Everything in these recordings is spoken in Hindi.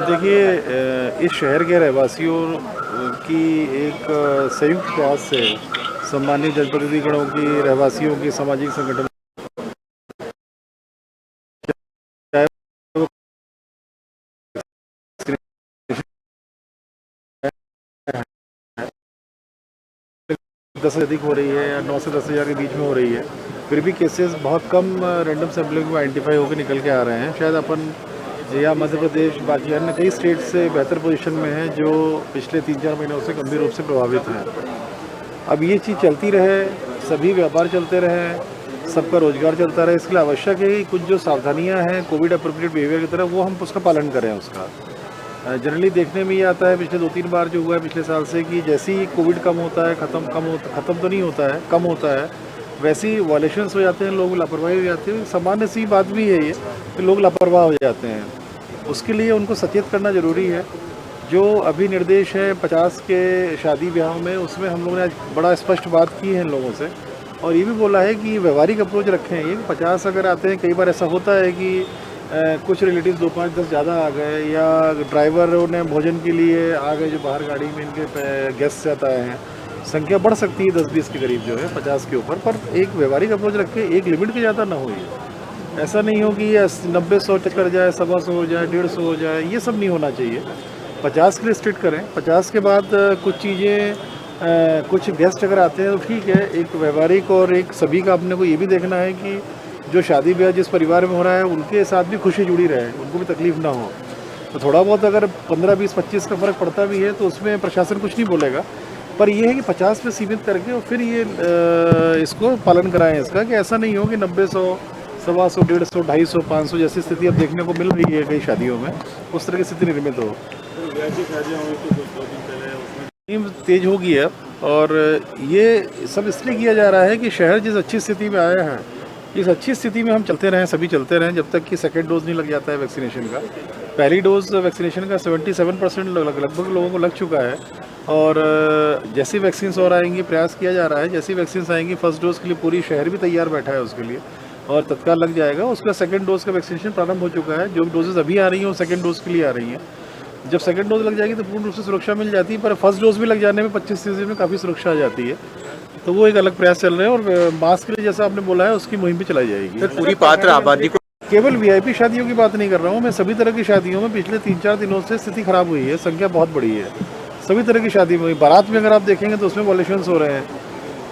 देखिए, इस शहर के रहवासियों की एक संयुक्त प्रयास से सम्मानित जनप्रतिनिधिगणों की, रहवासियों की, सामाजिक संगठन, चाहे वो 10 से अधिक हो रही है या 9 से 10,000 के बीच में हो रही है, फिर भी केसेस बहुत कम रैंडम सैम्पलिंग में आइडेंटिफाई होकर निकल के आ रहे हैं। शायद अपन या मध्य प्रदेश, बाकी अन्य कई स्टेट से बेहतर पोजीशन में है, जो पिछले 3-4 महीनों से गंभीर रूप से प्रभावित हैं। अब ये चीज़ चलती रहे, सभी व्यापार चलते रहे, सबका रोजगार चलता रहे, इसके लिए आवश्यक है कि कुछ जो सावधानियां हैं कोविड अप्रोप्रिएट बिहेवियर की तरफ, वो हम उसका पालन करें। उसका जनरली देखने में ये आता है, पिछले 2-3 बार जो हुआ है पिछले साल से, कि जैसे ही कोविड कम होता है, ख़त्म तो नहीं होता है, कम होता है, वैसे ही वायलेशंस हो जाते हैं, लोग लापरवाही हो जाती है। सामान्य सी बात भी है ये कि लोग लापरवाह हो जाते हैं। उसके लिए उनको सचेत करना ज़रूरी है। जो अभी निर्देश है 50 के शादी ब्याहों में, उसमें हम लोगों ने आज बड़ा स्पष्ट बात की है इन लोगों से, और ये भी बोला है कि व्यवहारिक अप्रोच रखें। ये 50 अगर आते हैं, कई बार ऐसा होता है कि कुछ रिलेटिव 2, 5, 10 ज़्यादा आ गए, या ड्राइवरों ने भोजन के लिए आ गए जो बाहर गाड़ी में इनके गेस्ट से आता है, संख्या बढ़ सकती है 10-20 के करीब जो है 50 के ऊपर। पर एक व्यवहारिक अप्रोच रख के, एक लिमिट के ज़्यादा ना हो। ये ऐसा नहीं हो कि 90-100 टच कर जाए, 125 हो जाए, 150 हो जाए, ये सब नहीं होना चाहिए। 50 के लिए स्ट्रिक्ट करें। 50 के बाद कुछ चीज़ें, कुछ गेस्ट अगर आते हैं तो ठीक है, एक व्यवहारिक और एक सभी का अपने को ये भी देखना है कि जो शादी ब्याह जिस परिवार में हो रहा है उनके साथ भी खुशी जुड़ी रहे, उनको भी तकलीफ ना हो। तो थोड़ा बहुत अगर 15, 20, 25 का फ़र्क पड़ता भी है तो उसमें प्रशासन कुछ नहीं बोलेगा, पर यह है कि 50 पे सीमित करके और फिर ये इसको पालन कराएं इसका, कि ऐसा नहीं हो कि 90, 100, 125, 150, 250, 500 जैसी स्थिति अब देखने को मिल रही है कई शादियों में, उस तरह की स्थिति निर्मित हो। तेज होगी है, और ये सब इसलिए किया जा रहा है कि शहर जिस अच्छी स्थिति में आया है, इस अच्छी स्थिति में हम चलते रहें, सभी चलते रहें, जब तक कि सेकेंड डोज नहीं लग जाता है वैक्सीनेशन का। पहली डोज वैक्सीनेशन का 77% लगभग लोगों को लग चुका है, और जैसी वैक्सीन और आएंगी, प्रयास किया जा रहा है, जैसी वैक्सीन आएंगी फर्स्ट डोज के लिए पूरी शहर भी तैयार बैठा है उसके लिए, और तत्काल लग जाएगा। उसका सेकेंड डोज का वैक्सीनेशन प्रारंभ हो चुका है। जो डोजेज अभी आ रही हैं वो सेकेंड डोज के लिए आ रही हैं। जब सेकंड डोज लग जाएगी तो पूर्ण रूप से सुरक्षा मिल जाती है, पर फर्स्ट डोज भी लग जाने में 25-30 दिन में काफ़ी सुरक्षा आ जाती है। तो वो एक अलग प्रयास चल रहे हैं, और मास्क के लिए जैसा आपने बोला है उसकी मुहिम भी चलाई जाएगी। सर, पूरी पात्र आबादी को, केवल वीआईपी शादियों की बात नहीं कर रहा हूँ मैं, सभी तरह की शादियों में पिछले 3-4 दिनों से स्थिति खराब हुई है, संख्या बहुत बड़ी है। सभी तरह की शादी में, बारात में अगर आप देखेंगे तो उसमें वॉलेशंस हो रहे हैं।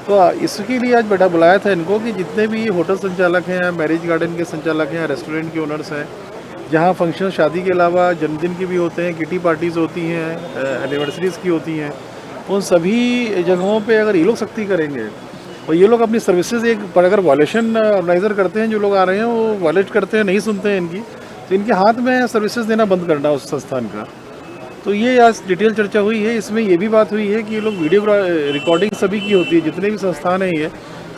तो इसके लिए आज बेटा बुलाया था इनको कि जितने भी होटल संचालक हैं, मैरिज गार्डन के संचालक हैं, रेस्टोरेंट के ओनर्स हैं, जहाँ फंक्शन शादी के अलावा जन्मदिन की भी होते हैं, किटी पार्टीज़ होती हैं, एनिवर्सरीज़ की होती हैं, उन सभी जगहों पे अगर ये लोग सख्ती करेंगे और ये लोग अपनी सर्विसेज, एक पर अगर वॉलेशन ऑर्गेनाइज़र करते हैं, जो लोग आ रहे हैं वो वॉलेट करते हैं, नहीं सुनते हैं इनकी, तो इनके हाथ में सर्विसेज देना बंद करना उस संस्थान का। तो ये आज डिटेल चर्चा हुई है। इसमें ये भी बात हुई है कि ये लोग वीडियो रिकॉर्डिंग सभी की होती है, जितने भी संस्थान हैं, ये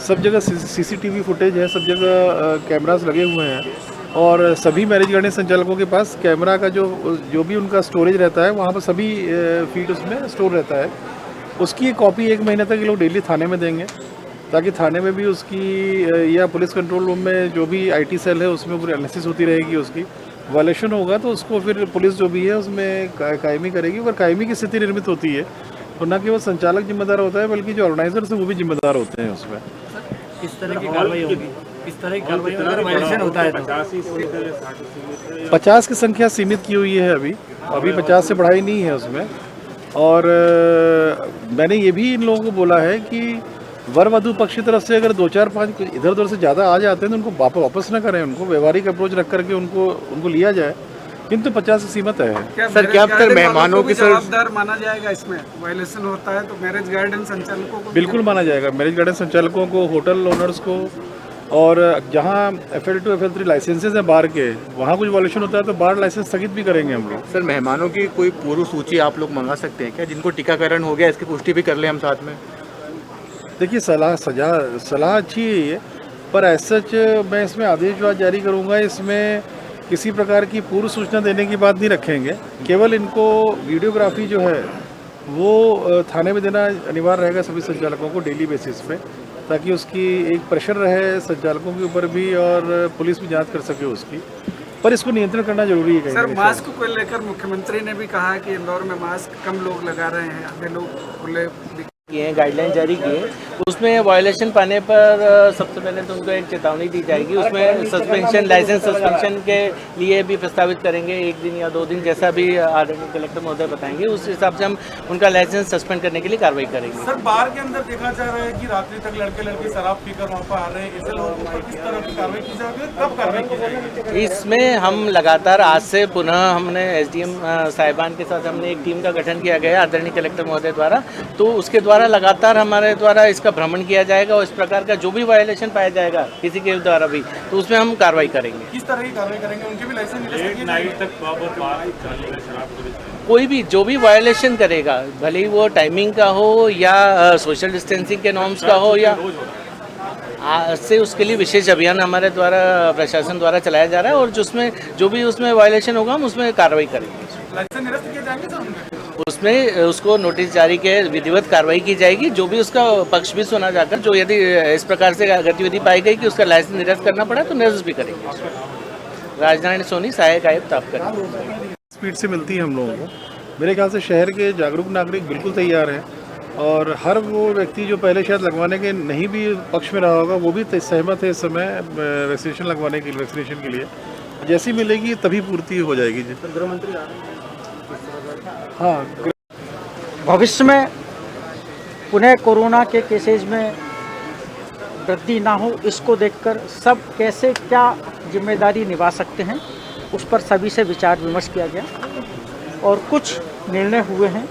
सब जगह सीसीटीवी फुटेज है, सब जगह कैमरास लगे हुए हैं, और सभी मैरिज गार्डन संचालकों के पास कैमरा का जो भी उनका स्टोरेज रहता है, वहाँ पर सभी फीड उसमें स्टोर रहता है। उसकी एक कॉपी 1 महीने तक ये लोग डेली थाने में देंगे, ताकि थाने में भी उसकी, या पुलिस कंट्रोल रूम में जो भी आईटी सेल है उसमें पूरी एनालिसिस होती रहेगी। उसकी वायलेशन होगा तो उसको फिर पुलिस जो भी है उसमें कायमी करेगी। अगर कायमी की स्थिति निर्मित होती है तो न केवल संचालक जिम्मेदार होता है, बल्कि जो ऑर्गेनाइजर्स हैं वो भी जिम्मेदार होते हैं उसमें। इस तरह की कार्रवाई होगी, इस तरह की कार्रवाई अगर वायलेशन होता है तो 50 की संख्या सीमित की हुई है अभी 50 से बढ़ाई नहीं है उसमें। और मैंने ये भी इन लोगों को बोला है कि वर वधु पक्ष की तरफ से अगर 2-4-5 इधर उधर से ज़्यादा आ जाते हैं तो उनको वापस ना करें, उनको व्यवहारिक अप्रोच रख करके उनको लिया जाए, किंतु 50 से सीमित है। सर, क्या अब तक मेहमानों की जवाबदार माना जाएगा? इसमें वायलेशन होता है तो मैरिज गार्डन संचालकों को बिल्कुल माना जाएगा, मैरिज गार्डन संचालकों को, होटल ओनर्स को, और जहाँ FL2 FL3 लाइसेंसेज हैं बार के, वहाँ कुछ वॉल्यूशन होता है तो बार लाइसेंस स्थगित भी करेंगे हम लोग। सर, मेहमानों की कोई पूर्व सूची आप लोग मंगा सकते हैं क्या, जिनको टीकाकरण हो गया, इसकी पुष्टि भी कर लें हम साथ में? देखिए, सलाह अच्छी है ये, पर ऐसा मैं इसमें आदेश जारी करूँगा, इसमें किसी प्रकार की पूर्व सूचना देने की बात नहीं रखेंगे। केवल इनको वीडियोग्राफी जो है वो थाने में देना अनिवार्य रहेगा सभी संचालकों को डेली बेसिस पे, ताकि उसकी एक प्रेशर रहे संचालकों के ऊपर भी और पुलिस भी जांच कर सके उसकी। पर इसको नियंत्रण करना जरूरी है कहीं ना सर कहीं। मास्क को लेकर मुख्यमंत्री ने भी कहा है कि इंदौर में मास्क कम लोग लगा रहे हैं, आधे लोग खुले किए गाइडलाइन जारी किए, उसमें वायलेशन पाने पर सबसे पहले तो उनको एक चेतावनी दी जाएगी। उसमें सस्पेंशन, लाइसेंस सस्पेंशन के लिए भी प्रस्तावित करेंगे, 1 दिन या 2 दिन जैसा भी आदरणीय कलेक्टर महोदय बताएंगे, उस हिसाब से हम उनका लाइसेंस सस्पेंड करने के लिए कार्रवाई करेंगे। सर बार के अंदर देखा जा रहा है कि रात्रि तक लड़के शराब पीकर वहाँ पर आ रहे हैं, ऐसे लोगों पर किस तरह की कार्रवाई की जाएगी, कब कार्रवाई की जाएगी? इसमें हम लगातार आज से पुनः हमने SDM साहिबान के साथ हमने एक टीम का गठन किया गया आदरणीय कलेक्टर महोदय द्वारा, तो उसके द्वारा लगातार हमारे द्वारा इसका भ्रमण किया जाएगा और इस प्रकार का जो भी वायलेशन पाया जाएगा किसी के द्वारा भी, तो उसमें हम कार्रवाई करेंगे। किस तरह की कार्रवाई करेंगे? उनके भी लाइसेंस निरस्त कोई भी जो भी वायलेशन करेगा, भले ही वो टाइमिंग का हो या सोशल डिस्टेंसिंग के नॉर्म्स का हो, या आज से उसके लिए विशेष अभियान हमारे द्वारा प्रशासन द्वारा चलाया जा रहा है और जो भी उसमें वायलेशन होगा हम उसमें कार्रवाई करेंगे। लाइसेंस निरस्त किए जाएंगे सर उनके? उसमें उसको नोटिस जारी के विधिवत कार्रवाई की जाएगी, जो भी उसका पक्ष भी सुना जाकर, जो यदि इस प्रकार से गतिविधि पाई गई कि उसका लाइसेंस निरस्त करना पड़ा तो निरस्त भी करेंगे। राजनारायण सोनी, सहायक आयुक्त आबकारी। स्पीड से मिलती है हम लोगों को। मेरे ख्याल से शहर के जागरूक नागरिक बिल्कुल तैयार हैं और हर वो व्यक्ति जो पहले शायद लगवाने के नहीं भी पक्ष में रहा होगा वो भी सहमत है इस समय वैक्सीनेशन लगवाने के लिए, वैक्सीनेशन के लिए। जैसी मिलेगी तभी पूर्ति हो जाएगी जी। गृह मंत्री हाँ, भविष्य में पुनः कोरोना के केसेज में वृद्धि ना हो, इसको देखकर सब कैसे क्या जिम्मेदारी निभा सकते हैं, उस पर सभी से विचार विमर्श किया गया और कुछ निर्णय हुए हैं।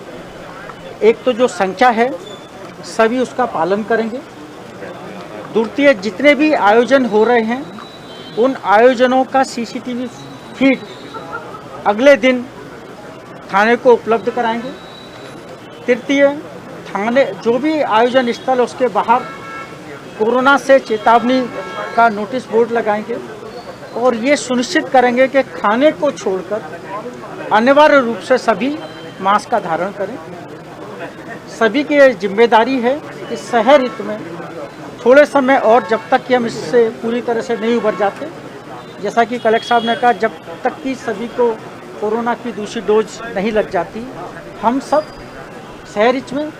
एक तो जो संख्या है सभी उसका पालन करेंगे। द्वितीय, जितने भी आयोजन हो रहे हैं उन आयोजनों का CCTV फीड अगले दिन थाने को उपलब्ध कराएंगे। तृतीय, थाने जो भी आयोजन स्थल उसके बाहर कोरोना से चेतावनी का नोटिस बोर्ड लगाएंगे और ये सुनिश्चित करेंगे कि खाने को छोड़कर अनिवार्य रूप से सभी मास्क का धारण करें। सभी की ये जिम्मेदारी है कि शहर हित में थोड़े समय और, जब तक कि हम इससे पूरी तरह से नहीं उबर जाते, जैसा कि कलेक्टर साहब ने कहा, जब तक कि सभी को कोरोना की दूसरी डोज नहीं लग जाती, हम सब शहर हित में,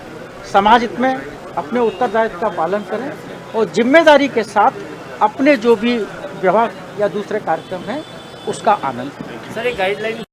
समाज हित में अपने उत्तरदायित्व का पालन करें और जिम्मेदारी के साथ अपने जो भी व्यवहार या दूसरे कार्यक्रम हैं उसका आनंद। सर, एक गाइडलाइन